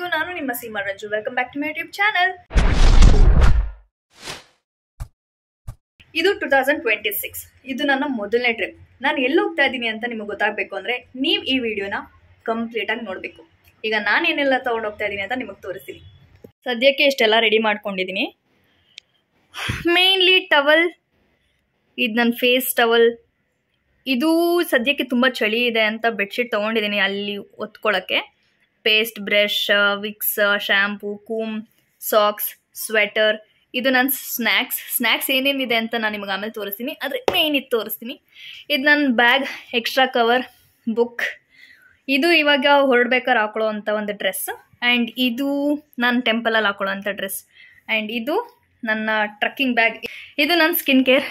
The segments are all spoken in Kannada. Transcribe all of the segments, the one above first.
ಎಲ್ಲರಿಗೂ ನಾನು ನಿಮ್ಮ Seema Ranju. Welcome back to my YouTube channel. ಇದು 2026. ಇದು ನನ್ನ ಮೊದಲನೇ ಟ್ರಿಪ್. ನಾನು ಎಲ್ಲಿ ಹೋಗ್ತಾ ಇದ್ದೀನಿ ಅಂತ ನಿಮಗೆ ಗೊತ್ತಾಗಬೇಕು ಅಂದರೆ ನೀವು ಈ ವಿಡಿಯೋನ ಕಂಪ್ಲೀಟಾಗಿ ನೋಡಬೇಕು. ಈಗ ನಾನು ಏನೆಲ್ಲ ತೊಗೊಂಡು ಹೋಗ್ತಾ ಇದ್ದೀನಿ ಅಂತ ನಿಮಗೆ ತೋರಿಸ್ತೀನಿ. ಸದ್ಯಕ್ಕೆ ಇಷ್ಟೆಲ್ಲ ರೆಡಿ ಮಾಡ್ಕೊಂಡಿದ್ದೀನಿ. ಮೇನ್ಲಿ ಟವಲ್, ಇದು ನನ್ನ ಫೇಸ್ ಟವಲ್. ಇದು ಸದ್ಯಕ್ಕೆ ತುಂಬ ಚಳಿ ಇದೆ ಅಂತ ಬೆಡ್ಶೀಟ್ ತೊಗೊಂಡಿದ್ದೀನಿ ಅಲ್ಲಿ ಒತ್ಕೊಳ್ಳೋಕ್ಕೆ. Paste, brush, Vicks, shampoo, ಕೂಮ್, socks, sweater. ಇದು ನನ್ನ ಸ್ನ್ಯಾಕ್ಸ್ ಏನೇನಿದೆ ಅಂತ ನಾನು ನಿಮಗೆ ಆಮೇಲೆ ತೋರಿಸ್ತೀನಿ. ಆದರೆ ಮೇನ್ ಇದು ತೋರಿಸ್ತೀನಿ. ಇದು ನನ್ನ ಬ್ಯಾಗ್, ಎಕ್ಸ್ಟ್ರಾ ಕವರ್, ಬುಕ್. ಇದು ಇವಾಗ ಹೊರಡ್ಬೇಕಾದ್ರೆ ಹಾಕೊಳ್ಳೋ ಅಂಥ ಒಂದು ಡ್ರೆಸ್. ಆ್ಯಂಡ್ ಇದು ನಾನು ಟೆಂಪಲಲ್ಲಿ ಹಾಕೊಳ್ಳೋ ಅಂಥ ಡ್ರೆಸ್. ಆ್ಯಂಡ್ ಇದು ನನ್ನ ಟ್ರಕ್ಕಿಂಗ್ ಬ್ಯಾಗ್. ಇದು ನನ್ನ ಸ್ಕಿನ್ ಕೇರ್.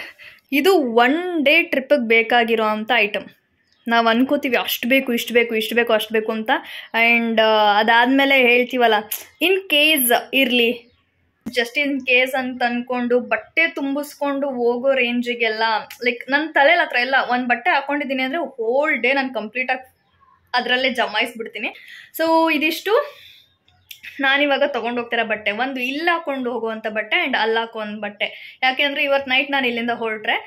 ಇದು ಒನ್ ಡೇ ಟ್ರಿಪ್ಪಿಗೆ ಬೇಕಾಗಿರೋ ಅಂಥ ಐಟಮ್. ನಾವು ಅನ್ಕೋತೀವಿ ಅಷ್ಟು ಬೇಕು, ಇಷ್ಟು ಬೇಕು, ಇಷ್ಟು ಬೇಕು, ಅಷ್ಟು ಬೇಕು ಅಂತ. ಆ್ಯಂಡ್ ಅದಾದಮೇಲೆ ಹೇಳ್ತೀವಲ್ಲ, ಇನ್ ಕೇಸ್ ಇರಲಿ, ಜಸ್ಟ್ ಇನ್ ಕೇಸ್ ಅಂತ ಅಂದ್ಕೊಂಡು ಬಟ್ಟೆ ತುಂಬಿಸ್ಕೊಂಡು ಹೋಗೋ ರೇಂಜಿಗೆಲ್ಲ, ಲೈಕ್ ನನ್ನ ತಲೆಯಲ್ಲಿ ಹತ್ರ ಎಲ್ಲ ಒಂದು ಬಟ್ಟೆ ಹಾಕೊಂಡಿದ್ದೀನಿ ಅಂದರೆ ಹೋಲ್ ಡೇ ನಾನು ಕಂಪ್ಲೀಟಾಗಿ ಅದರಲ್ಲೇ ಜಮಾಯಿಸ್ಬಿಡ್ತೀನಿ. ಸೊ ಇದಿಷ್ಟು ನಾನಿವಾಗ ತೊಗೊಂಡು ಹೋಗ್ತಿರೋ ಬಟ್ಟೆ. ಒಂದು ಇಲ್ಲಿ ಹಾಕೊಂಡು ಹೋಗುವಂಥ ಬಟ್ಟೆ ಆ್ಯಂಡ್ ಅಲ್ಲಿ ಹಾಕೋ ಒಂದು ಬಟ್ಟೆ. ಯಾಕೆಂದರೆ ಇವತ್ತು ನೈಟ್ ನಾನು ಇಲ್ಲಿಂದ ಹೊರಟ್ರೆ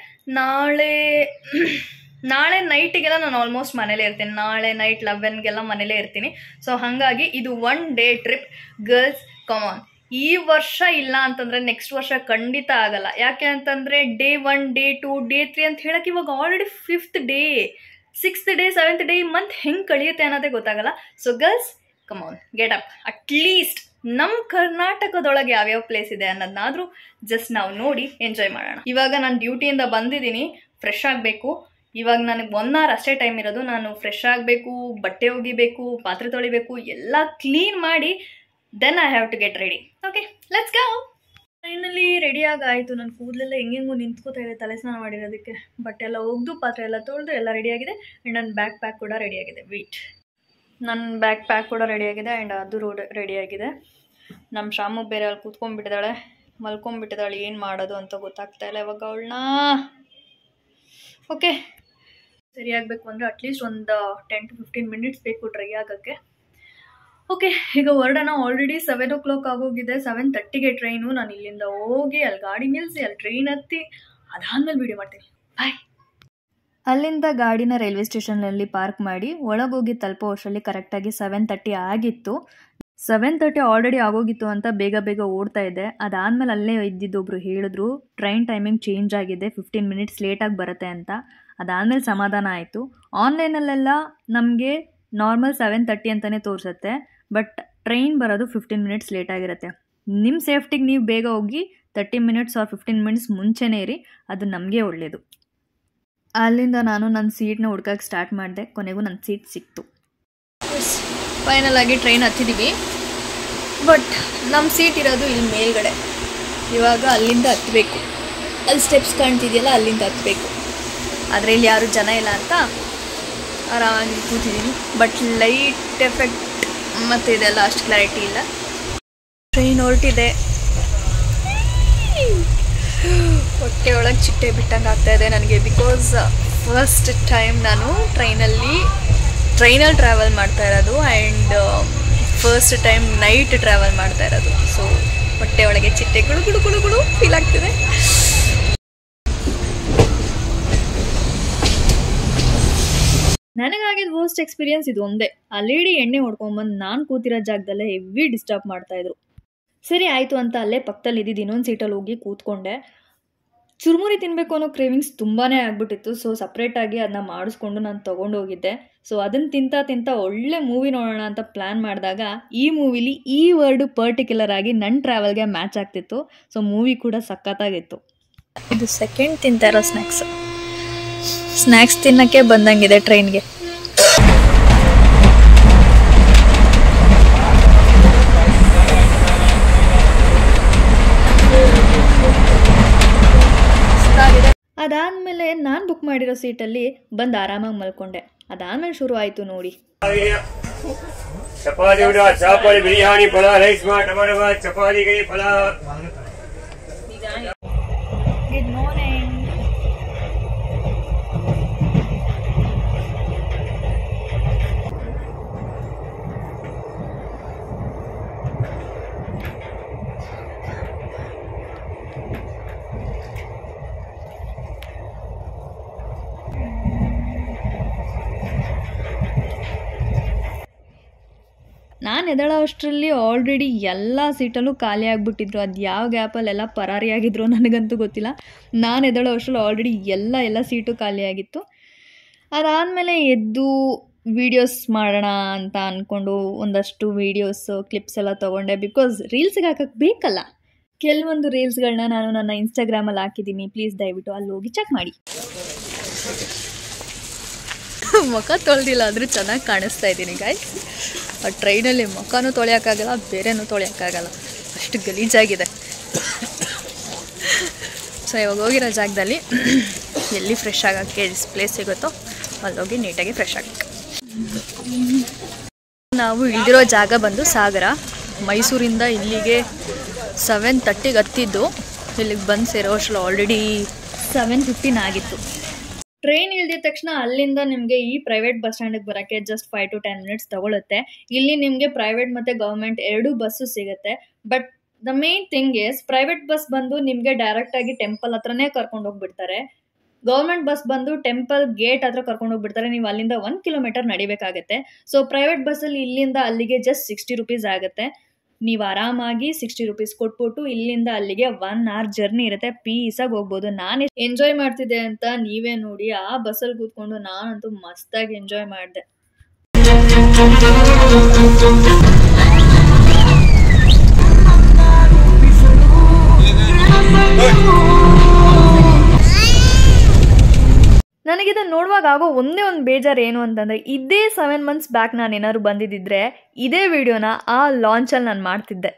ನಾಳೆ ನೈಟಿಗೆಲ್ಲ ನಾನು ಆಲ್ಮೋಸ್ಟ್ ಮನೇಲೇ ಇರ್ತೀನಿ. ನಾಳೆ ನೈಟ್ 11ಗೆಲ್ಲ ಮನೇಲೇ ಇರ್ತೀನಿ. ಸೊ ಹಾಗಾಗಿ ಇದು ಒನ್ ಡೇ ಟ್ರಿಪ್. ಗರ್ಲ್ಸ್ ಕಮಾನ್, ಈ ವರ್ಷ ಇಲ್ಲ ಅಂತಂದರೆ ನೆಕ್ಸ್ಟ್ ವರ್ಷ ಖಂಡಿತ ಆಗಲ್ಲ. ಯಾಕೆ ಅಂತಂದರೆ ಡೇ 1, ಡೇ 2, ಡೇ 3 ಅಂತ ಹೇಳಕ್ಕೆ ಇವಾಗ already 5th day, 6th day, 7th day, ಈ ಮಂತ್ ಹೆಂಗೆ ಕಳಿಯುತ್ತೆ ಅನ್ನೋದೇ ಗೊತ್ತಾಗಲ್ಲ. ಸೊ ಗರ್ಲ್ಸ್ ಕಮಾನ್, ಗೆಟ್ ಅಪ್. ಅಟ್ಲೀಸ್ಟ್ ನಮ್ಮ ಕರ್ನಾಟಕದೊಳಗೆ ಯಾವ್ಯಾವ ಪ್ಲೇಸ್ ಇದೆ ಅನ್ನೋದನ್ನಾದರೂ ಜಸ್ಟ್ ನಾವು ನೋಡಿ ಎಂಜಾಯ್ ಮಾಡೋಣ. ಇವಾಗ ನಾನು ಡ್ಯೂಟಿಯಿಂದ ಬಂದಿದ್ದೀನಿ, ಫ್ರೆಶ್ ಆಗಬೇಕು. ಇವಾಗ ನನಗೆ 1 hour ಅಷ್ಟೇ ಟೈಮ್ ಇರೋದು. ನಾನು ಫ್ರೆಶ್ ಆಗಬೇಕು, ಬಟ್ಟೆ ಒಗಿಬೇಕು, ಪಾತ್ರೆ ತೊಳಿಬೇಕು, ಎಲ್ಲ ಕ್ಲೀನ್ ಮಾಡಿ then I have to get ready. Okay, let's go. Finally ರೆಡಿಯಾಗಿ ಆಯಿತು. ನನ್ನ ಕೂದಲೆಲ್ಲ ಹೆಂಗೆಂಗೂ ನಿಂತ್ಕೋತಾ ಇದೆ ತಲೆ ಸ್ನಾನ ಮಾಡಿರೋದಕ್ಕೆ. ಬಟ್ಟೆ ಎಲ್ಲ ಒಗೆದು, ಪಾತ್ರೆ ಎಲ್ಲ ತೊಳೆದು ಎಲ್ಲ ರೆಡಿಯಾಗಿದೆ. ಆ್ಯಂಡ್ ನನ್ನ ಬ್ಯಾಕ್ ಪ್ಯಾಕ್ ಕೂಡ ರೆಡಿಯಾಗಿದೆ. ವೇಟ್, ನನ್ನ ಬ್ಯಾಕ್ ಪ್ಯಾಕ್ ಕೂಡ ರೆಡಿಯಾಗಿದೆ ಆ್ಯಂಡ್ ಅದು ರೆಡಿಯಾಗಿದೆ. ನಮ್ಮ ಶಾಮು ಬೇರೆ ಅಲ್ಲಿ ಕೂತ್ಕೊಂಡ್ಬಿಟ್ಟಿದ್ದಾಳೆ, ಮಲ್ಕೊಂಡ್ಬಿಟ್ಟಿದ್ದಾಳೆ. ಏನು ಮಾಡೋದು ಅಂತ ಗೊತ್ತಾಗ್ತಾ ಇಲ್ಲ ಇವಾಗ ಅವಳನ್ನ. ಓಕೆ, ಸರಿ ಆಗಬೇಕು ಅಂದರೆ ಅಟ್ಲೀಸ್ಟ್ ಒಂದು 10 to 15 minutes ಬೇಕು ಡ್ರೈ ಆಗೋಕ್ಕೆ. ಓಕೆ, ಈಗ ಹೊರಡೋಣ. ಆಲ್ರೆಡಿ 7 o'clock ಆಗೋಗಿದೆ. 7:30ಗೆ ಟ್ರೈನು. ನಾನು ಇಲ್ಲಿಂದ ಹೋಗಿ ಅಲ್ಲಿ ಗಾಡಿ ನಿಲ್ಲಿಸಿ ಅಲ್ಲಿ ಟ್ರೈನ್ ಹತ್ತಿ ಅದಾದಮೇಲೆ ವೀಡಿಯೋ ಮಾಡ್ತೀನಿ. ಬಾಯ್. ಅಲ್ಲಿಂದ ಗಾಡಿನ ರೈಲ್ವೆ ಸ್ಟೇಷನ್ನಲ್ಲಿ ಪಾರ್ಕ್ ಮಾಡಿ ಒಳಗೋಗಿ ತಲುಪೋ ವರ್ಷದಲ್ಲಿ ಕರೆಕ್ಟಾಗಿ 7:30 ಆಗಿತ್ತು. 7:30 ಆಲ್ರೆಡಿ ಆಗೋಗಿತ್ತು ಅಂತ ಬೇಗ ಓಡ್ತಾ ಇದ್ದೆ. ಅದಾದಮೇಲೆ ಅಲ್ಲೇ ಇದ್ದಿದ್ದೊಬ್ರು ಹೇಳಿದ್ರು ಟ್ರೈನ್ ಟೈಮಿಂಗ್ ಚೇಂಜ್ ಆಗಿದೆ, 15 minutes ಲೇಟಾಗಿ ಬರುತ್ತೆ ಅಂತ. ಅದಾದಮೇಲೆ ಸಮಾಧಾನ ಆಯಿತು. ಆನ್ಲೈನಲ್ಲೆಲ್ಲ ನಮಗೆ ನಾರ್ಮಲ್ 7:30 ಅಂತಲೇ ತೋರಿಸುತ್ತೆ, ಬಟ್ ಟ್ರೈನ್ ಬರೋದು 15 minutes ಲೇಟ್ ಆಗಿರುತ್ತೆ. ನಿಮ್ಮ ಸೇಫ್ಟಿಗೆ ನೀವು ಬೇಗ ಹೋಗಿ 30 minutes or 15 minutes ಮುಂಚೆನೇ ಇರಿ, ಅದು ನಮಗೆ ಒಳ್ಳೆಯದು. ಅಲ್ಲಿಂದ ನಾನು ನನ್ನ ಸೀಟ್ನ ಹುಡ್ಕಕ್ಕೆ ಸ್ಟಾರ್ಟ್ ಮಾಡಿದೆ. ಕೊನೆಗೂ ನನ್ನ ಸೀಟ್ ಸಿಕ್ತು. ಫೈನಲ್ ಆಗಿ ಟ್ರೈನ್ ಹತ್ತಿದ್ದೀವಿ. ಬಟ್ ನಮ್ಮ ಸೀಟ್ ಇರೋದು ಇಲ್ಲಿ ಮೇಲ್ಗಡೆ. ಇವಾಗ ಅಲ್ಲಿಂದ ಹತ್ತಬೇಕು. ಅಲ್ಲಿ ಸ್ಟೆಪ್ಸ್ ಕಾಣ್ತಿದೆಯಲ್ಲ, ಅಲ್ಲಿಂದ ಹತ್ತಬೇಕು. ಆದರೆ ಇಲ್ಲಿ ಯಾರೂ ಜನ ಇಲ್ಲ ಅಂತ ಆರಾಮಾಗಿ ಕೂತಿದ್ದೀನಿ. ಬಟ್ ಲೈಟ್ ಎಫೆಕ್ಟ್ ಮತ್ತು ಇದೆಲ್ಲ ಅಷ್ಟು ಕ್ಲಾರಿಟಿ ಇಲ್ಲ. ಟ್ರೈನ್ ಹೊರಟಿದೆ. ಹೊಟ್ಟೆ ಒಳಗೆ ಚಿಟ್ಟೆ ಬಿಟ್ಟಂಗೆ ಆಗ್ತಾಯಿದೆ ನನಗೆ. ಬಿಕಾಸ್ ಫಸ್ಟ್ ಟೈಮ್ ನಾನು ಟ್ರೈನಲ್ಲಿ ಟ್ರಾವೆಲ್ ಮಾಡ್ತಾ ಇರೋದು. And first time night travel ಮಾಡ್ತಾ ಇರೋದು. ಸೊ ಹೊಟ್ಟೆ ಒಳಗೆ ಚಿಟ್ಟೆ ಗುಳು ಫೀಲ್ ಆಗ್ತಿದೆ. ನನಗಾಗಿದ್ದು ವರ್ಸ್ಟ್ ಎಕ್ಸ್ಪೀರಿಯನ್ಸ್ ಇದು ಒಂದೇ. ಆ ಲೇಡಿ ಎಣ್ಣೆ ಹೊಡ್ಕೊಂಬಂದು ನಾನು ಕೂತಿರೋ ಜಾಗದಲ್ಲೇ ಹೆವಿ ಡಿಸ್ಟರ್ಬ್ ಮಾಡ್ತಾಯಿದ್ರು. ಸರಿ ಆಯಿತು ಅಂತ ಅಲ್ಲೇ ಪಕ್ಕದಲ್ಲಿ ಇದ್ದಿದ್ದು ಇನ್ನೊಂದು ಸೀಟಲ್ಲಿ ಹೋಗಿ ಕೂತ್ಕೊಂಡೆ. ಚುರುಮುರಿ ತಿನ್ನಬೇಕು ಅನ್ನೋ ಕ್ರೇವಿಂಗ್ಸ್ ತುಂಬಾ ಆಗಿಬಿಟ್ಟಿತ್ತು. ಸೊ ಸಪ್ರೇಟಾಗಿ ಅದನ್ನ ಮಾಡಿಸ್ಕೊಂಡು ನಾನು ತೊಗೊಂಡೋಗಿದ್ದೆ. ಸೊ ಅದನ್ನು ತಿಂತ ಒಳ್ಳೆ ಮೂವಿ ನೋಡೋಣ ಅಂತ ಪ್ಲ್ಯಾನ್ ಮಾಡಿದಾಗ ಈ ಮೂವಿಲಿ ಈ ವರ್ಡು ಪರ್ಟಿಕ್ಯುಲರ್ ಆಗಿ ನನ್ನ ಟ್ರಾವೆಲ್ಗೆ ಮ್ಯಾಚ್ ಆಗ್ತಿತ್ತು. ಸೊ ಮೂವಿ ಕೂಡ ಸಖತ್ತಾಗಿತ್ತು. ಇದು ಸೆಕೆಂಡ್ ತಿಂತಾ ಇರೋ ಸ್ನ್ಯಾಕ್ಸ್ ತಿನ್ನೋಕ್ಕೆ ಬಂದಂಗಿದೆ ಟ್ರೈನ್ಗೆ. ಅದಾದಮೇಲೆ ನಾನು ಬುಕ್ ಮಾಡಿರೋ ಸೀಟಲ್ಲಿ ಬಂದು ಆರಾಮಾಗಿ ಮಲ್ಕೊಂಡೆ. ಅದಾದಮೇಲೆ ಶುರು ಆಯಿತು ನೋಡಿ. ಚಪಾತಿ ಬಿರಿಯಾನಿ ಫಲ, ರೈಸ್ ಚಪಾತಿ ಫಲ. Good morning. ನಾನು ಎದ್ದೇಳೋ ಅಷ್ಟರಲ್ಲಿ ಆಲ್ರೆಡಿ ಎಲ್ಲ ಸೀಟಲ್ಲೂ ಖಾಲಿ ಆಗಿಬಿಟ್ಟಿದ್ರು. ಅದು ಯಾವ ಗ್ಯಾಪಲ್ಲೆಲ್ಲ ಪರಾರಿಯಾಗಿದ್ರು ನನಗಂತೂ ಗೊತ್ತಿಲ್ಲ. ನಾನು ಎದ್ದೇಳೋ ಅಷ್ಟರಲ್ಲಿ ಆಲ್ರೆಡಿ ಎಲ್ಲ ಸೀಟು ಖಾಲಿಯಾಗಿತ್ತು. ಅದಾದಮೇಲೆ ಎದ್ದು ವೀಡಿಯೋಸ್ ಮಾಡೋಣ ಅಂತ ಅಂದ್ಕೊಂಡು ಒಂದಷ್ಟು ವೀಡಿಯೋಸ್ ಕ್ಲಿಪ್ಸ್ ಎಲ್ಲ ತೊಗೊಂಡೆ. ಬಿಕಾಸ್ ರೀಲ್ಸ್ಗೆ ಹಾಕಕ್ಕೆ ಬೇಕಲ್ಲ. ಕೆಲವೊಂದು ರೀಲ್ಸ್ಗಳನ್ನ ನಾನು ನನ್ನ ಇನ್ಸ್ಟಾಗ್ರಾಮಲ್ಲಿ ಹಾಕಿದ್ದೀನಿ. ಪ್ಲೀಸ್ ದಯವಿಟ್ಟು ಅಲ್ಲಿ ಹೋಗಿ ಚೆಕ್ ಮಾಡಿ. ಮುಖ ತೊಳೆದಿಲ್ಲ ಆದರೂ ಚೆನ್ನಾಗಿ ಕಾಣಿಸ್ತಾ ಇದ್ದೀನಿ ಗಾಯ್ಸ್. ಆ ಟ್ರೈನಲ್ಲಿ ಮುಖನೂ ತೊಳೆಯೋಕ್ಕಾಗಲ್ಲ, ಬೇರೆನೂ ತೊಳೆಯೋಕ್ಕಾಗಲ್ಲ, ಅಷ್ಟು ಗಲೀಜಾಗಿದೆ. ಸೊ ಇವಾಗ ಹೋಗಿರೋ ಜಾಗದಲ್ಲಿ ಎಲ್ಲಿ ಫ್ರೆಶ್ ಆಗೋಕ್ಕೆ ಪ್ಲೇಸ್ ಸಿಗುತ್ತೋ ಅಲ್ಲೋಗಿ ನೀಟಾಗಿ ಫ್ರೆಶ್ ಆಗಬೇಕು. ನಾವು ಇಳಿದಿರೋ ಜಾಗ ಬಂದು ಸಾಗರ. ಮೈಸೂರಿಂದ ಇಲ್ಲಿಗೆ 7:30ಗೆ ಹತ್ತಿದ್ದು, ಇಲ್ಲಿಗೆ ಬಂದು ಸೇರೋ ಅಷ್ಟರಲ್ಲಿ ಆಲ್ರೆಡಿ 7:15 ಆಗಿತ್ತು. ಟ್ರೈನ್ ಇಳಿದ ತಕ್ಷಣ ಅಲ್ಲಿಂದ ನಿಮಗೆ ಈ ಪ್ರೈವೇಟ್ ಬಸ್ ಸ್ಟ್ಯಾಂಡಿಗೆ ಬರೋಕ್ಕೆ ಜಸ್ಟ್ 5 to 10 minutes ತಗೊಳುತ್ತೆ. ಇಲ್ಲಿ ನಿಮಗೆ ಪ್ರೈವೇಟ್ ಮತ್ತು ಗೌರ್ಮೆಂಟ್ 2 ಬಸ್ಸು ಸಿಗುತ್ತೆ. But the main thing is private bus ಬಂದು ನಿಮಗೆ ಡೈರೆಕ್ಟಾಗಿ ಟೆಂಪಲ್ ಹತ್ರನೇ ಕರ್ಕೊಂಡು ಹೋಗ್ಬಿಡ್ತಾರೆ. ಗೌರ್ಮೆಂಟ್ ಬಸ್ ಬಂದು ಟೆಂಪಲ್ ಗೇಟ್ ಹತ್ರ ಕರ್ಕೊಂಡು ಹೋಗ್ಬಿಡ್ತಾರೆ. ನೀವು ಅಲ್ಲಿಂದ 1 ಕಿಲೋಮೀಟರ್ ನಡಿಬೇಕಾಗತ್ತೆ. ಸೊ ಪ್ರೈವೇಟ್ ಬಸ್ಸಲ್ಲಿ ಇಲ್ಲಿಂದ ಅಲ್ಲಿಗೆ ಜಸ್ಟ್ 60 rupees ಆಗುತ್ತೆ. ನೀವು ಆರಾಮಾಗಿ 60 rupees ಕೊಟ್ಬಿಟ್ಟು ಇಲ್ಲಿಂದ ಅಲ್ಲಿಗೆ 1 hour ಜರ್ನಿ ಇರುತ್ತೆ. ಪೀಸಾಗಿ ಹೋಗ್ಬೋದು. ನಾನು ಎಂಜಾಯ್ ಮಾಡ್ತಿದ್ದೆ ಅಂತ ನೀವೇ ನೋಡಿ. ಆ ಬಸ್ಸಲ್ಲಿ ಕೂತ್ಕೊಂಡು ನಾನಂತೂ ಮಸ್ತಾಗಿ ಎಂಜಾಯ್ ಮಾಡಿದೆ. ನನಗಿದನ್ನು ನೋಡುವಾಗ ಆಗೋ ಒಂದೇ ಒಂದು ಬೇಜಾರು ಏನು ಅಂತಂದರೆ, ಇದೇ 7 months ಬ್ಯಾಕ್ ನಾನು ಏನಾದ್ರು ಬಂದಿದ್ದಿದ್ರೆ ಇದೇ ವಿಡಿಯೋನ ಆ ಲಾಂಚಲ್ಲಿ ನಾನು ಮಾಡ್ತಿದ್ದೆ.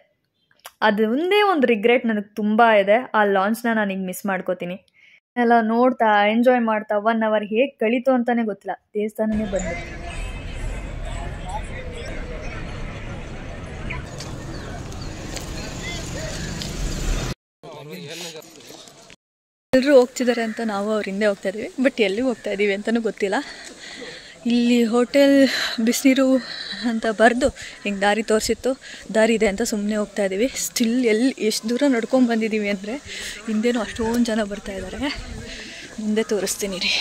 ಅದು ಒಂದೇ ಒಂದು ರಿಗ್ರೆಟ್ ನನಗೆ ತುಂಬ ಇದೆ. ಆ ಲಾಂಚ್ನ ನಾನೀಗ ಮಿಸ್ ಮಾಡ್ಕೋತೀನಿ. ಎಲ್ಲ ನೋಡ್ತಾ ಎಂಜಾಯ್ ಮಾಡ್ತಾ 1 hour ಹೇಗೆ ಕಳೀತು ಅಂತಲೇ ಗೊತ್ತಿಲ್ಲ. ದೇವಸ್ಥಾನನೇ ಬಂದು ಎಲ್ಲರೂ ಹೋಗ್ತಿದ್ದಾರೆ ಅಂತ ನಾವು ಅವ್ರ ಹಿಂದೆ ಹೋಗ್ತಾ ಇದ್ದೀವಿ. ಬಟ್ ಎಲ್ಲಿ ಹೋಗ್ತಾ ಇದ್ದೀವಿ ಅಂತಲೂ ಗೊತ್ತಿಲ್ಲ. ಇಲ್ಲಿ ಹೋಟೆಲ್ ಬಿಸಿನೀರು ಅಂತ ಬರೆದು ಹಿಂಗೆ ದಾರಿ ತೋರಿಸಿತ್ತು. ದಾರಿ ಇದೆ ಅಂತ ಸುಮ್ಮನೆ ಹೋಗ್ತಾ ಇದ್ದೀವಿ. ಸ್ಟಿಲ್ ಎಷ್ಟು ದೂರ ನಡ್ಕೊಂಡು ಬಂದಿದ್ದೀವಿ ಅಂದರೆ ಹಿಂದೆನೂ ಅಷ್ಟೊಂದು ಜನ ಬರ್ತಾ ಇದ್ದಾರೆ. ಮುಂದೆ ತೋರಿಸ್ತೀನಿ ರೀ.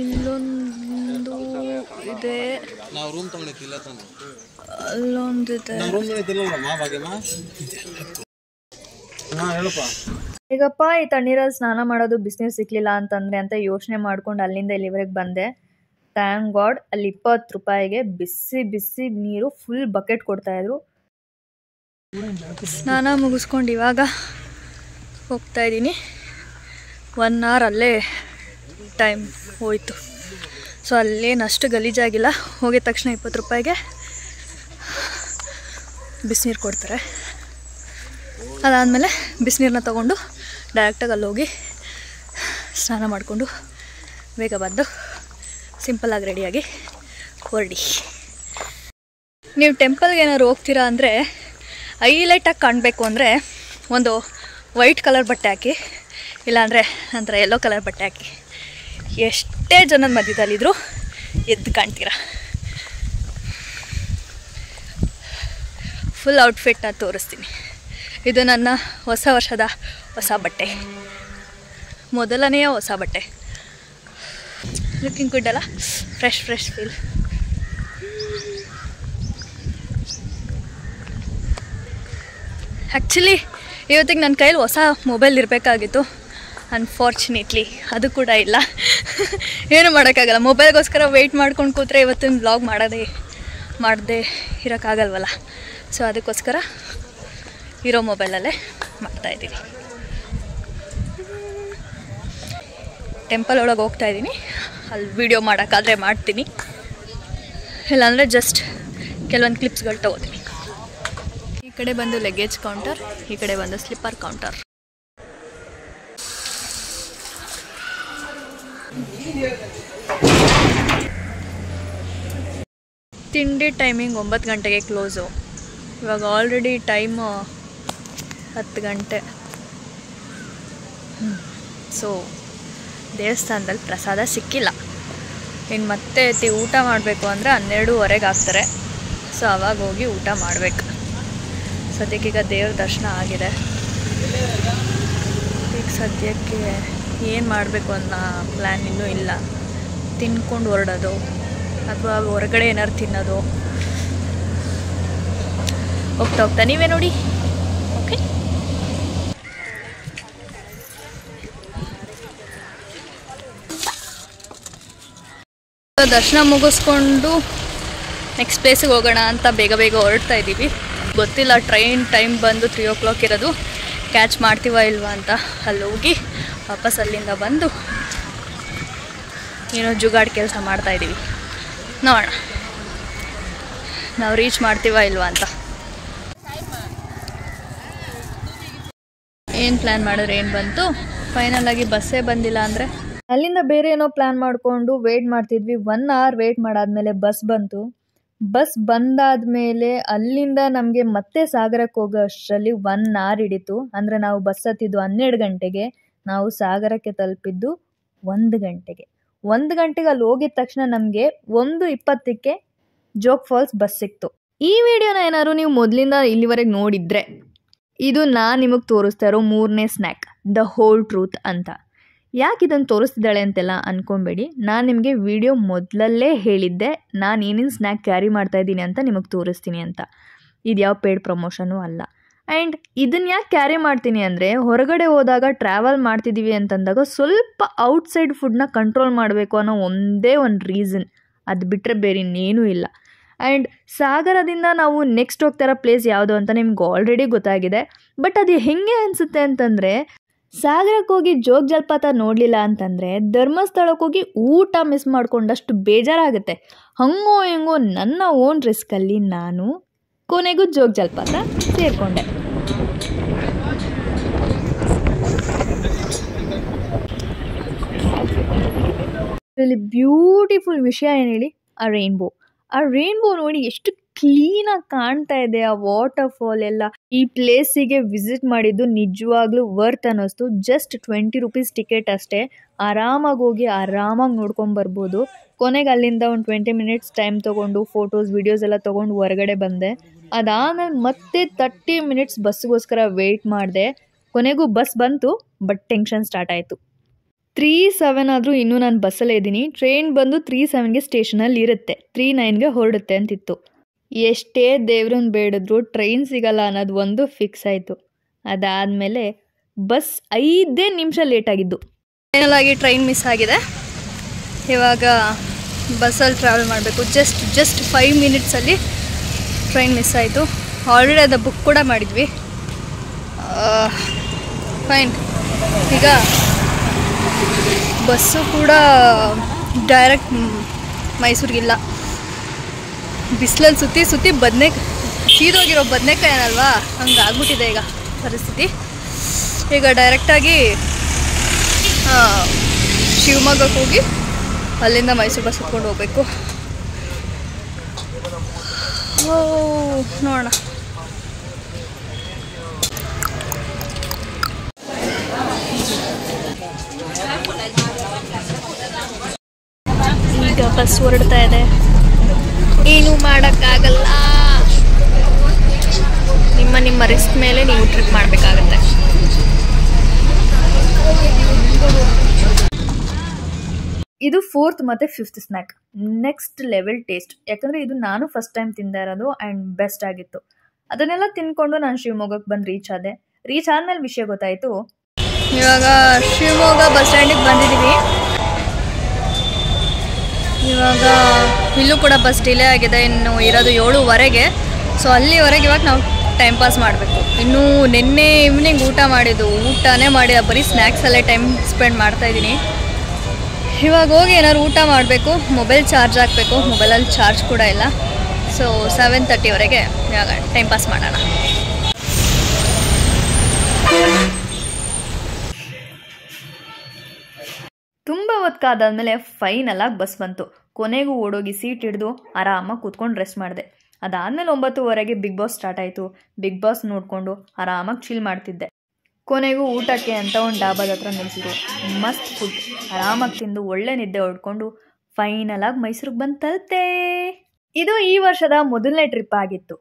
ಇಲ್ಲೊಂದು ಇದೆ, ಅಲ್ಲೊಂದಿದೆ. ಈಗಪ್ಪ ಈ ತಣ್ಣೀರಲ್ಲಿ ಸ್ನಾನ ಮಾಡೋದು ಬಿಸಿನೀರು ಸಿಕ್ಕಲಿಲ್ಲ ಅಂತಂದರೆ ಅಂತ ಯೋಚನೆ ಮಾಡ್ಕೊಂಡು ಅಲ್ಲಿಂದ ಇಲ್ಲಿವರೆಗೆ ಬಂದೆ. ಥ್ಯಾಂಕ್ ಗಾಡ್ ಅಲ್ಲಿ 20 ರೂಪಾಯಿಗೆ ಬಿಸಿ ನೀರು ಫುಲ್ ಬಕೆಟ್ ಕೊಡ್ತಾಯಿದ್ರು. ಸ್ನಾನ ಮುಗಿಸ್ಕೊಂಡು ಇವಾಗ ಹೋಗ್ತಾ ಇದ್ದೀನಿ. 1 hour ಅಲ್ಲೇ ಟೈಮ್ ಹೋಯಿತು. ಸೊ ಅಲ್ಲೇನು ಅಷ್ಟು ಗಲೀಜಾಗಿಲ್ಲ. ಹೋಗಿದ ತಕ್ಷಣ 20 ರೂಪಾಯಿಗೆ ಬಿಸಿನೀರು ಕೊಡ್ತಾರೆ. ಅದಾದಮೇಲೆ ಬಿಸಿನೀರನ್ನ ತೊಗೊಂಡು ಡೈರೆಕ್ಟಾಗಿ ಅಲ್ಲೋಗಿ ಸ್ನಾನ ಮಾಡಿಕೊಂಡು ಬೇಗ ಬಂದು ಸಿಂಪಲ್ಲಾಗಿ ರೆಡಿಯಾಗಿ ಹೊರಡಿ. ನೀವು ಟೆಂಪಲ್ಗೆ ಏನಾದ್ರು ಹೋಗ್ತೀರಾ ಅಂದರೆ ಹೈಲೈಟಾಗಿ ಕಾಣಬೇಕು ಅಂದರೆ ಒಂದು ವೈಟ್ ಕಲರ್ ಬಟ್ಟೆ ಹಾಕಿ, ಇಲ್ಲಾಂದರೆ ನಂತರ ಯೆಲ್ಲೋ ಕಲರ್ ಬಟ್ಟೆ ಹಾಕಿ. ಎಷ್ಟೇ ಜನದ ಮಧ್ಯದಲ್ಲಿದ್ದರೂ ಎದ್ದು ಕಾಣ್ತೀರ. ಫುಲ್ ಔಟ್ಫಿಟ್ನ ತೋರಿಸ್ತೀನಿ. ಇದು ನನ್ನ ಹೊಸ ವರ್ಷದ ಹೊಸ ಬಟ್ಟೆ, ಮೊದಲನೆಯ ಹೊಸ ಬಟ್ಟೆ. ಲುಕಿಂಗ್ ಗುಡ್ ಅಲ್ಲ? Fresh feel. ಆ್ಯಕ್ಚುಲಿ ಇವತ್ತಿಗೆ ನನ್ನ ಕೈಯಲ್ಲಿ ಹೊಸ ಮೊಬೈಲ್ ಇರಬೇಕಾಗಿತ್ತು. ಅನ್ಫಾರ್ಚುನೇಟ್ಲಿ ಅದು ಕೂಡ ಇಲ್ಲ. ಏನು ಮಾಡೋಕ್ಕಾಗಲ್ಲ. ಮೊಬೈಲ್ಗೋಸ್ಕರ ವೆಯ್ಟ್ ಮಾಡ್ಕೊಂಡು ಕೂತ್ರೆ ಇವತ್ತಿನ ವ್ಲಾಗ್ ಮಾಡದೆ ಇರೋಕ್ಕಾಗಲ್ವಲ್ಲ. ಸೊ ಅದಕ್ಕೋಸ್ಕರ ಇರೋ ಮೊಬೈಲಲ್ಲೇ ಮಾಡ್ತಾಯಿದ್ದೀನಿ. ಟೆಂಪಲ್ ಒಳಗೆ ಹೋಗ್ತಾಯಿದ್ದೀನಿ. ಅಲ್ಲಿ ವೀಡಿಯೋ ಮಾಡೋಕ್ಕಾದರೆ ಮಾಡ್ತೀನಿ, ಇಲ್ಲಾಂದರೆ ಜಸ್ಟ್ ಕೆಲವೊಂದು ಕ್ಲಿಪ್ಸ್ಗಳು ತೊಗೋತೀನಿ. ಈ ಕಡೆ ಬಂದು ಲಗೇಜ್ ಕೌಂಟರ್, ಈ ಕಡೆ ಬಂದು ಸ್ಲಿಪ್ಪರ್ ಕೌಂಟರ್. ತಿಂಡಿ ಟೈಮಿಂಗ್ 9 ಗಂಟೆಗೆ ಕ್ಲೋಸು. ಇವಾಗ ಆಲ್ರೆಡಿ ಟೈಮು 10 ಗಂಟೆ. ಸೊ ದೇವಸ್ಥಾನದಲ್ಲಿ ಪ್ರಸಾದ ಸಿಕ್ಕಿಲ್ಲ. ಇನ್ನು ಮತ್ತೆ ಊಟ ಮಾಡಬೇಕು ಅಂದರೆ 12:15 ಆಗ್ತಾರೆ. ಸೊ ಅವಾಗ ಹೋಗಿ ಊಟ ಮಾಡಬೇಕು. ಸದ್ಯಕ್ಕೀಗ ದೇವ್ರ ದರ್ಶನ ಆಗಿದೆ. ಈಗ ಸದ್ಯಕ್ಕೆ ಏನು ಮಾಡಬೇಕು ಅನ್ನೋ ಪ್ಲ್ಯಾನ್ ಇನ್ನೂ ಇಲ್ಲ. ತಿನ್ಕೊಂಡು ಹೊರಡೋದು ಅಥವಾ ಹೊರಗಡೆ ಏನಾದ್ರು ತಿನ್ನೋದು ಹೋಗ್ತಾ ಹೋಗ್ತಾ ನೀವೇ ನೋಡಿ. ಓಕೆ, ದರ್ಶನ ಮುಗಿಸ್ಕೊಂಡು ನೆಕ್ಸ್ಟ್ ಪ್ಲೇಸಿಗೆ ಹೋಗೋಣ ಅಂತ ಬೇಗ ಬೇಗ ಹೊರಡ್ತಾ ಇದ್ದೀವಿ. ಗೊತ್ತಿಲ್ಲ ಟ್ರೈನ್ ಟೈಮ್ ಬಂದು 3 o'clock ಇರೋದು, ಕ್ಯಾಚ್ ಮಾಡ್ತೀವ ಇಲ್ವಾ ಅಂತ. ಅಲ್ಲಿ ಹೋಗಿ ವಾಪಸ್ ಅಲ್ಲಿಂದ ಬಂದು ಏನೋ ಜುಗಾಡ್ ಕೆಲಸ ಮಾಡ್ತಾ ಇದ್ದೀವಿ. ನೋಡೋಣ ನಾವು ರೀಚ್ ಮಾಡ್ತೀವ ಇಲ್ವಾ ಅಂತ. ಏನು ಪ್ಲ್ಯಾನ್ ಮಾಡಿದ್ರೆ ಏನು ಬಂತು, ಫೈನಲ್ ಆಗಿ ಬಸ್ಸೇ ಬಂದಿಲ್ಲ ಅಂದರೆ ಅಲ್ಲಿಂದ ಬೇರೆ ಏನೋ ಪ್ಲ್ಯಾನ್ ಮಾಡಿಕೊಂಡು ವೆಯ್ಟ್ ಮಾಡ್ತಿದ್ವಿ. 1 hour ವೆಯ್ಟ್ ಮಾಡಾದ್ಮೇಲೆ ಬಸ್ ಬಂತು. ಬಸ್ ಬಂದಾದ್ಮೇಲೆ ಅಲ್ಲಿಂದ ನಮಗೆ ಮತ್ತೆ ಸಾಗರಕ್ಕೆ ಹೋಗೋ ಅಷ್ಟರಲ್ಲಿ 1 hour ಹಿಡಿತು. ಅಂದರೆ ನಾವು ಬಸ್ ಹತ್ತಿದ್ದು 12 ಗಂಟೆಗೆ, ನಾವು ಸಾಗರಕ್ಕೆ ತಲುಪಿದ್ದು 1 ಗಂಟೆಗೆ. 1 ಗಂಟೆಗೆ ಅಲ್ಲಿ ಹೋಗಿದ ತಕ್ಷಣ ನಮಗೆ 1:20ಕ್ಕೆ ಜೋಗ್ ಫಾಲ್ಸ್ ಬಸ್ ಸಿಕ್ತು. ಈ ವಿಡಿಯೋನ ಏನಾದ್ರು ನೀವು ಮೊದಲಿಂದ ಇಲ್ಲಿವರೆಗೆ ನೋಡಿದ್ರೆ, ಇದು ನಾನು ನಿಮಗೆ ತೋರಿಸ್ತಾ ಇರೋ 3ನೇ ಸ್ನ್ಯಾಕ್, ದ ಹೋಲ್ ಟ್ರೂತ್ ಅಂತ. ಯಾಕೆ ಇದನ್ನು ತೋರಿಸ್ತಿದ್ದಾಳೆ ಅಂತೆಲ್ಲ ಅಂದ್ಕೊಬೇಡಿ. ನಾನು ನಿಮಗೆ ವಿಡಿಯೋ ಮೊದಲಲ್ಲೇ ಹೇಳಿದ್ದೆ ನಾನು ಏನೇನು ಸ್ನ್ಯಾಕ್ ಕ್ಯಾರಿ ಮಾಡ್ತಾಯಿದ್ದೀನಿ ಅಂತ ನಿಮಗೆ ತೋರಿಸ್ತೀನಿ ಅಂತ. ಇದು ಯಾವ ಪೇಯ್ಡ್ ಪ್ರಮೋಷನು ಅಲ್ಲ. ಆ್ಯಂಡ್ ಇದನ್ನು ಯಾಕೆ ಕ್ಯಾರಿ ಮಾಡ್ತೀನಿ ಅಂದರೆ, ಹೊರಗಡೆ ಹೋದಾಗ ಟ್ರಾವೆಲ್ ಮಾಡ್ತಿದ್ದೀವಿ ಅಂತಂದಾಗ ಸ್ವಲ್ಪ ಔಟ್ಸೈಡ್ ಫುಡ್ನ ಕಂಟ್ರೋಲ್ ಮಾಡಬೇಕು ಅನ್ನೋ ಒಂದೇ ಒಂದು ರೀಸನ್. ಅದು ಬಿಟ್ಟರೆ ಬೇರೆ ಇನ್ನೇನೂ ಇಲ್ಲ. ಆ್ಯಂಡ್ ಸಾಗರದಿಂದ ನಾವು ನೆಕ್ಸ್ಟ್ ಹೋಗ್ತಾರೋ ಪ್ಲೇಸ್ ಯಾವುದು ಅಂತ ನಿಮ್ಗೆ ಆಲ್ರೆಡಿ ಗೊತ್ತಾಗಿದೆ. ಬಟ್ ಅದು ಹೆಂಗೆ ಅನಿಸುತ್ತೆ ಅಂತಂದರೆ, ಸಾಗರಕ್ಕೆ ಹೋಗಿ ಜೋಗ ಜಲಪಾತ ನೋಡಲಿಲ್ಲ ಅಂತಂದರೆ ಧರ್ಮಸ್ಥಳಕ್ಕೆ ಹೋಗಿ ಊಟ ಮಿಸ್ ಮಾಡ್ಕೊಂಡಷ್ಟು ಬೇಜಾರಾಗುತ್ತೆ. ಹಂಗೋ ಹೆಂಗೋ ನನ್ನ ಓನ್ ರಿಸ್ಕಲ್ಲಿ ನಾನು ಕೊನೆಗೂ ಜೋಗ ಜಲಪಾತ ಸೇರಿಕೊಂಡೆ. ಇದರಲ್ಲಿ ಬ್ಯೂಟಿಫುಲ್ ವಿಷಯ ಏನು ಹೇಳಿ, ಆ ರೈನ್ಬೋ ನೋಡಿ ಎಷ್ಟು ಕ್ಲೀನಾಗಿ ಕಾಣ್ತಾ ಇದೆ. ಆ ವಾಟರ್ ಫಾಲ್ ಎಲ್ಲ. ಈ ಪ್ಲೇಸಿಗೆ ವಿಸಿಟ್ ಮಾಡಿದ್ದು ನಿಜವಾಗ್ಲೂ ವರ್ತ್ ಅನ್ನಿಸ್ತು. ಜಸ್ಟ್ 20 rupees ಟಿಕೆಟ್ ಅಷ್ಟೇ. ಆರಾಮಾಗಿ ಹೋಗಿ ಆರಾಮಾಗಿ ನೋಡ್ಕೊಂಬರ್ಬೋದು. ಕೊನೆಗೆ ಅಲ್ಲಿಂದ ಒಂದು 20 minutes ಟೈಮ್ ತೊಗೊಂಡು ಫೋಟೋಸ್ ವಿಡಿಯೋಸ್ ಎಲ್ಲ ತೊಗೊಂಡು ಹೊರಗಡೆ ಬಂದೆ. ಅದಾದಮೇಲೆ ಮತ್ತೆ 30 minutes ಬಸ್ಗೋಸ್ಕರ ವೆಯ್ಟ್ ಮಾಡಿದೆ. ಕೊನೆಗೂ ಬಸ್ ಬಂತು, ಬಟ್ ಟೆನ್ಷನ್ ಸ್ಟಾರ್ಟ್ ಆಯಿತು. 3:07 ಆದರೂ ಇನ್ನೂ ನಾನು ಬಸ್ಸಲ್ಲೇ ಇದ್ದೀನಿ. ಟ್ರೈನ್ ಬಂದು 3:07ಗೆ ಸ್ಟೇಷನಲ್ಲಿ ಇರುತ್ತೆ, 3:09ಗೆ ಹೊರಡುತ್ತೆ ಅಂತಿತ್ತು. ಎಷ್ಟೇ ದೇವ್ರನ್ನ ಬೇಡಿದ್ರು ಟ್ರೈನ್ ಸಿಗಲ್ಲ ಅನ್ನೋದು ಒಂದು ಫಿಕ್ಸ್ ಆಯಿತು. ಅದಾದಮೇಲೆ ಬಸ್ 5 ನಿಮಿಷ ಲೇಟಾಗಿದ್ದು. ಫೈನಲ್ ಆಗಿ ಟ್ರೈನ್ ಮಿಸ್ ಆಗಿದೆ. ಇವಾಗ ಬಸ್ಸಲ್ಲಿ ಟ್ರಾವೆಲ್ ಮಾಡಬೇಕು. ಜಸ್ಟ್ 5 minutesಲ್ಲಿ ಟ್ರೈನ್ ಮಿಸ್ ಆಯಿತು. ಆಲ್ರೆಡಿ ಅದು ಬುಕ್ ಕೂಡ ಮಾಡಿದ್ವಿ. ಫೈನ್. ಈಗ ಬಸ್ಸು ಕೂಡ ಡೈರೆಕ್ಟ್ ಮೈಸೂರಿಗಿಲ್ಲ. ಬಿಸಿಲಲ್ಲಿ ಸುತ್ತಿ ಸೀದೋಗಿರೋ ಬದನೆಕಾಯಿ ಏನಲ್ವಾ, ಹಂಗೆ ಆಗ್ಬಿಟ್ಟಿದೆ ಈಗ ಪರಿಸ್ಥಿತಿ. ಈಗ ಡೈರೆಕ್ಟಾಗಿ ಶಿವಮೊಗ್ಗಕ್ಕೆ ಹೋಗಿ ಅಲ್ಲಿಂದ ಮೈಸೂರು ಬಸ್ ಹತ್ಕೊಂಡು ಹೋಗ್ಬೇಕು. ನೋಡೋಣ. ಈಗ ಬಸ್ ಹೊರಡ್ತಾ ಇದೆ. ಏನು ಮಾಡೋಕ್ಕಾಗಲ್ಲ. ನಿಮ್ಮ ರಿಸ್ಕ್ ಮೇಲೆ ನೀವು ಟ್ರಿಪ್ ಮಾಡಬೇಕಾಗತ್ತೆ. ಇದು 4th ಮತ್ತು 5th snack. Next level taste. ಯಾಕಂದರೆ ಇದು ನಾನು ಫಸ್ಟ್ ಟೈಮ್ ತಿಂತಾ ಇರೋದು ಆ್ಯಂಡ್ ಬೆಸ್ಟ್ ಆಗಿತ್ತು. ಅದನ್ನೆಲ್ಲ ತಿನ್ಕೊಂಡು ನಾನು ಶಿವಮೊಗ್ಗಕ್ಕೆ ಬಂದು ರೀಚ್ ಆದೆ. ರೀಚ್ ಆದಮೇಲೆ ವಿಷಯ ಗೊತ್ತಾಯಿತು. ಇವಾಗ ಶಿವಮೊಗ್ಗ ಬಸ್ ಸ್ಟ್ಯಾಂಡಿಗೆ ಬಂದಿದ್ದೀವಿ. ಇವಾಗ ಇಲ್ಲೂ ಕೂಡ ಬಸ್ ಡಿಲೇ ಆಗಿದೆ. ಇನ್ನು ಇರೋದು 7:15. ಸೊ ಅಲ್ಲಿವರೆಗೆ ಇವಾಗ ನಾವು ಟೈಮ್ ಪಾಸ್ ಮಾಡಬೇಕು. ಇನ್ನೂ ನಿನ್ನೆ ಈವ್ನಿಂಗ್ ಊಟನೇ ಮಾಡಿ ಬರೀ ಸ್ನ್ಯಾಕ್ಸಲ್ಲೇ ಟೈಮ್ ಸ್ಪೆಂಡ್ ಮಾಡ್ತಾಯಿದ್ದೀನಿ. ಇವಾಗ ಹೋಗಿ ಏನಾದ್ರು ಊಟ ಮಾಡಬೇಕು, ಮೊಬೈಲ್ ಚಾರ್ಜ್ ಹಾಕಬೇಕು. ಮೊಬೈಲಲ್ಲಿ ಚಾರ್ಜ್ ಕೂಡ ಇಲ್ಲ. ಸೊ 7:30ವರೆಗೆ ಇವಾಗ ಟೈಮ್ ಪಾಸ್ ಮಾಡೋಣ. ತುಂಬ ಹೊತ್ತಾದಾದ್ಮೇಲೆ ಫೈನಲಾಗಿ ಬಸ್ ಬಂತು. ಕೊನೆಗೂ ಓಡೋಗಿ ಸೀಟ್ ಹಿಡಿದು ಆರಾಮಾಗಿ ಕೂತ್ಕೊಂಡು ರೆಸ್ಟ್ ಮಾಡಿದೆ. ಅದಾದಮೇಲೆ 9:00ವರೆಗೆ ಬಿಗ್ ಬಾಸ್ ಸ್ಟಾರ್ಟ್ ಆಯಿತು. ಬಿಗ್ ಬಾಸ್ ನೋಡಿಕೊಂಡು ಆರಾಮಾಗಿ ಚಿಲ್ ಮಾಡ್ತಿದ್ದೆ. ಕೊನೆಗೂ ಊಟಕ್ಕೆ ಅಂತ ಒಂದು ಡಾಬಾದ ಹತ್ರ ನಿಲ್ಲಿಸಿದ್ರು. ಮಸ್ತ್ ಫುಡ್. ಆರಾಮಾಗಿ ತಿಂದು ಒಳ್ಳೆ ನಿದ್ದೆ ಹೊಡ್ಕೊಂಡು ಫೈನಲಾಗಿ ಮೈಸೂರಿಗೆ ಬಂದು ತಲುಪೆ. ಇದು ಈ ವರ್ಷದ ಮೊದಲನೇ ಟ್ರಿಪ್ ಆಗಿತ್ತು.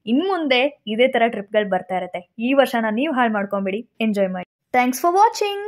ಇನ್ನು ಮುಂದೆ ಇದೇ ಥರ ಟ್ರಿಪ್ಗಳು ಬರ್ತಾ ಇರುತ್ತೆ. ಈ ವರ್ಷನ ನೀವು ಹಾಳು ಮಾಡ್ಕೊಂಬೇಡಿ, ಎಂಜಾಯ್ ಮಾಡಿ. Thanks for watching.